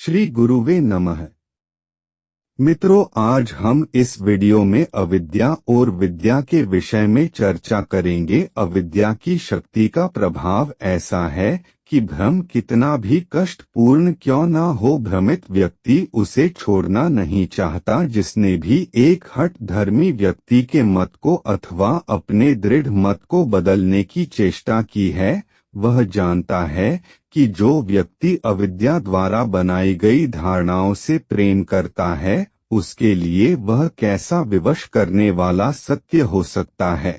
श्री गुरुवे नमः। मित्रों, आज हम इस वीडियो में अविद्या और विद्या के विषय में चर्चा करेंगे। अविद्या की शक्ति का प्रभाव ऐसा है कि भ्रम कितना भी कष्टपूर्ण क्यों न हो, भ्रमित व्यक्ति उसे छोड़ना नहीं चाहता। जिसने भी एक हठ धर्मी व्यक्ति के मत को अथवा अपने दृढ़ मत को बदलने की चेष्टा की है, वह जानता है कि जो व्यक्ति अविद्या द्वारा बनाई गई धारणाओं से प्रेम करता है, उसके लिए वह कैसा विवश करने वाला सत्य हो सकता है।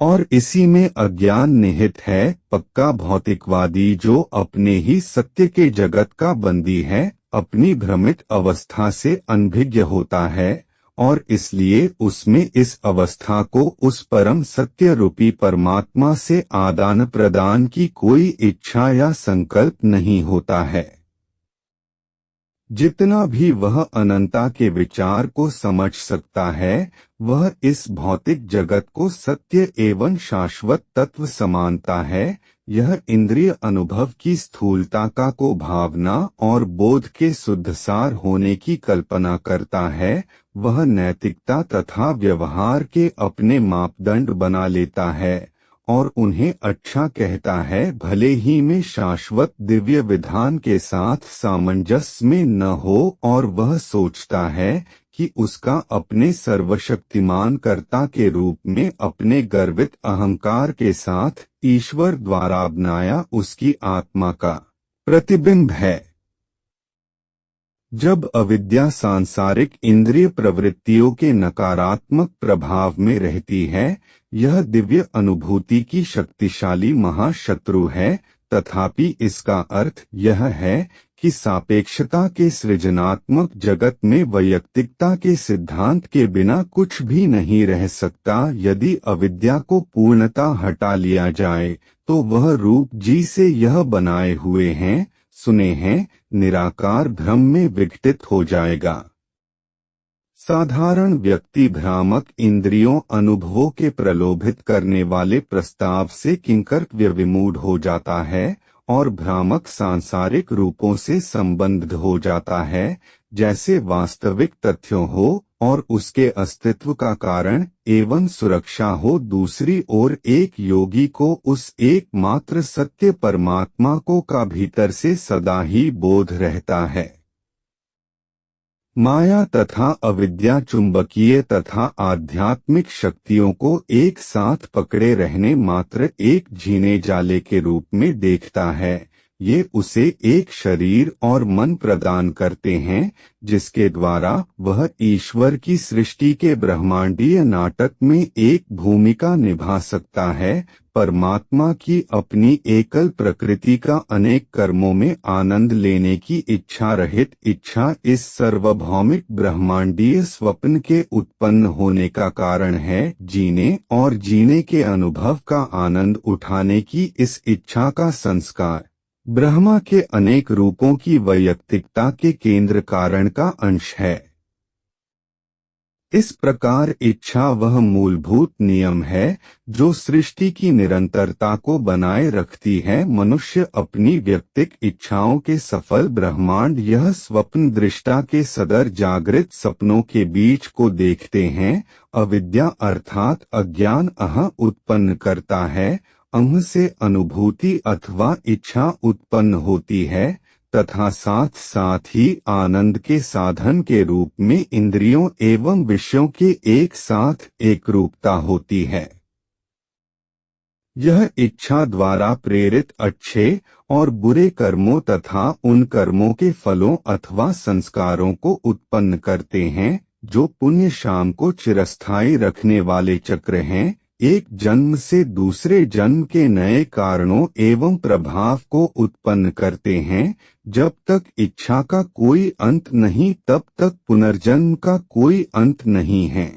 और इसी में अज्ञान निहित है। पक्का भौतिकवादी जो अपने ही सत्य के जगत का बंदी है, अपनी भ्रमित अवस्था से अनभिज्ञ होता है और इसलिए उसमें इस अवस्था को उस परम सत्य रूपी परमात्मा से आदान प्रदान की कोई इच्छा या संकल्प नहीं होता है। जितना भी वह अनंता के विचार को समझ सकता है, वह इस भौतिक जगत को सत्य एवं शाश्वत तत्व समानता है। यह इंद्रिय अनुभव की स्थूलता का को भावना और बोध के शुद्धसार होने की कल्पना करता है। वह नैतिकता तथा व्यवहार के अपने मापदंड बना लेता है और उन्हें अच्छा कहता है, भले ही में शाश्वत दिव्य विधान के साथ सामंजस्य में न हो। और वह सोचता है कि उसका अपने सर्वशक्तिमान कर्ता के रूप में अपने गर्वित अहंकार के साथ ईश्वर द्वारा बनाया उसकी आत्मा का प्रतिबिंब है। जब अविद्या सांसारिक इंद्रिय प्रवृत्तियों के नकारात्मक प्रभाव में रहती है, यह दिव्य अनुभूति की शक्तिशाली महाशत्रु है। तथापि इसका अर्थ यह है कि सापेक्षता के सृजनात्मक जगत में वैयक्तिकता के सिद्धांत के बिना कुछ भी नहीं रह सकता। यदि अविद्या को पूर्णतः हटा लिया जाए तो वह रूप जी से यह बनाए हुए हैं, सुने हैं, निराकार भ्रम में विघटित हो जाएगा। साधारण व्यक्ति भ्रामक इंद्रियों अनुभवों के प्रलोभित करने वाले प्रस्ताव से किंकर्तव्य विमूढ़ हो जाता है और भ्रामक सांसारिक रूपों से संबद्ध हो जाता है, जैसे वास्तविक तथ्यों हो और उसके अस्तित्व का कारण एवं सुरक्षा हो। दूसरी ओर एक योगी को उस एकमात्र सत्य परमात्मा को का भीतर से सदा ही बोध रहता है। माया तथा अविद्या चुंबकीय तथा आध्यात्मिक शक्तियों को एक साथ पकड़े रहने मात्र एक झीने जाले के रूप में देखता है। ये उसे एक शरीर और मन प्रदान करते हैं, जिसके द्वारा वह ईश्वर की सृष्टि के ब्रह्मांडीय नाटक में एक भूमिका निभा सकता है। परमात्मा की अपनी एकल प्रकृति का अनेक कर्मों में आनंद लेने की इच्छा रहित इच्छा इस सार्वभौमिक ब्रह्मांडीय स्वप्न के उत्पन्न होने का कारण है। जीने और जीने के अनुभव का आनंद उठाने की इस इच्छा का संस्कार ब्रह्मा के अनेक रूपों की वैयक्तिकता के केंद्र कारण का अंश है। इस प्रकार इच्छा वह मूलभूत नियम है जो सृष्टि की निरंतरता को बनाए रखती है। मनुष्य अपनी व्यक्तिक इच्छाओं के सफल ब्रह्मांड यह स्वप्न दृष्टा के सदर जागृत सपनों के बीच को देखते हैं। अविद्या अर्थात अज्ञान अहं उत्पन्न करता है। अहं से अनुभूति अथवा इच्छा उत्पन्न होती है तथा साथ साथ ही आनंद के साधन के रूप में इंद्रियों एवं विषयों के एक साथ एकरूपता होती है। यह इच्छा द्वारा प्रेरित अच्छे और बुरे कर्मों तथा उन कर्मों के फलों अथवा संस्कारों को उत्पन्न करते हैं, जो पुण्य शाम को चिरस्थायी रखने वाले चक्र हैं। एक जन्म से दूसरे जन्म के नए कारणों एवं प्रभाव को उत्पन्न करते हैं। जब तक इच्छा का कोई अंत नहीं, तब तक पुनर्जन्म का कोई अंत नहीं है।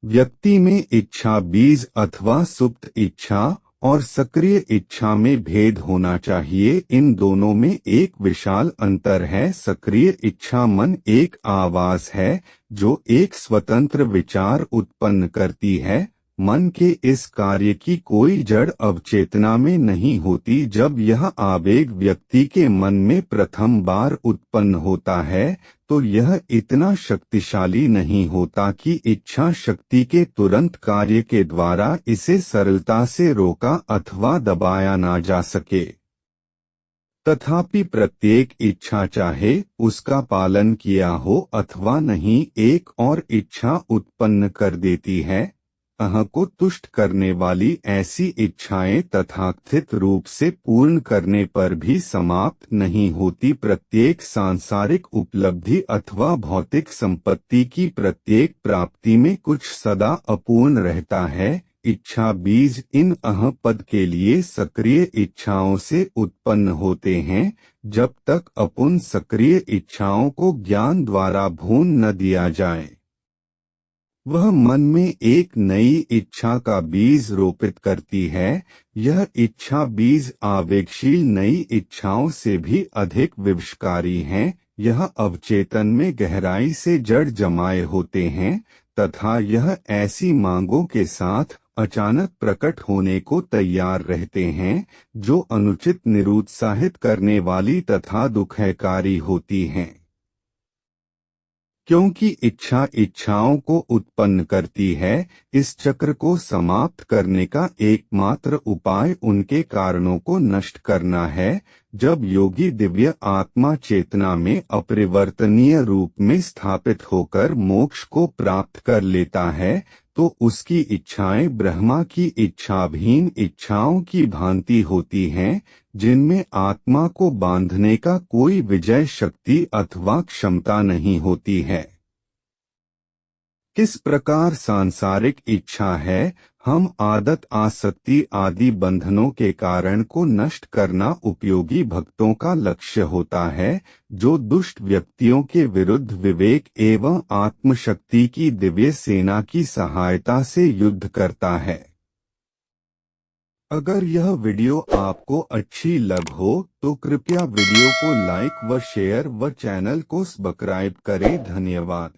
व्यक्ति में इच्छा बीज अथवा सुप्त इच्छा और सक्रिय इच्छा में भेद होना चाहिए। इन दोनों में एक विशाल अंतर है। सक्रिय इच्छा मन एक आवाज है जो एक स्वतंत्र विचार उत्पन्न करती है, मन के इस कार्य की कोई जड़ अवचेतना में नहीं होती। जब यह आवेग व्यक्ति के मन में प्रथम बार उत्पन्न होता है तो यह इतना शक्तिशाली नहीं होता कि इच्छा शक्ति के तुरंत कार्य के द्वारा इसे सरलता से रोका अथवा दबाया ना जा सके। तथापि प्रत्येक इच्छा, चाहे उसका पालन किया हो अथवा नहीं, एक और इच्छा उत्पन्न कर देती है। अह को तुष्ट करने वाली ऐसी इच्छाएं तथाकथित रूप से पूर्ण करने पर भी समाप्त नहीं होती। प्रत्येक सांसारिक उपलब्धि अथवा भौतिक संपत्ति की प्रत्येक प्राप्ति में कुछ सदा अपूर्ण रहता है। इच्छा बीज इन अह पद के लिए सक्रिय इच्छाओं से उत्पन्न होते हैं। जब तक अपूर्ण सक्रिय इच्छाओं को ज्ञान द्वारा भून न दिया जाए, वह मन में एक नई इच्छा का बीज रोपित करती है। यह इच्छा बीज आवेगशील नई इच्छाओं से भी अधिक विविशकारी हैं। यह अवचेतन में गहराई से जड़ जमाए होते हैं तथा यह ऐसी मांगों के साथ अचानक प्रकट होने को तैयार रहते हैं जो अनुचित, निरुत्साहित करने वाली तथा दुखकारी होती हैं। क्योंकि इच्छा इच्छाओं को उत्पन्न करती है, इस चक्र को समाप्त करने का एकमात्र उपाय उनके कारणों को नष्ट करना है। जब योगी दिव्य आत्मा चेतना में अपरिवर्तनीय रूप में स्थापित होकर मोक्ष को प्राप्त कर लेता है तो उसकी इच्छाएं ब्रह्मा की इच्छाभीन इच्छाओं की भांति होती हैं, जिनमें आत्मा को बांधने का कोई विजय शक्ति अथवा क्षमता नहीं होती है। किस प्रकार सांसारिक इच्छा है, हम आदत, आसक्ति आदि बंधनों के कारण को नष्ट करना उपयोगी भक्तों का लक्ष्य होता है, जो दुष्ट व्यक्तियों के विरुद्ध विवेक एवं आत्मशक्ति की दिव्य सेना की सहायता से युद्ध करता है। अगर यह वीडियो आपको अच्छी लग हो तो कृपया वीडियो को लाइक व शेयर व चैनल को सब्सक्राइब करें। धन्यवाद।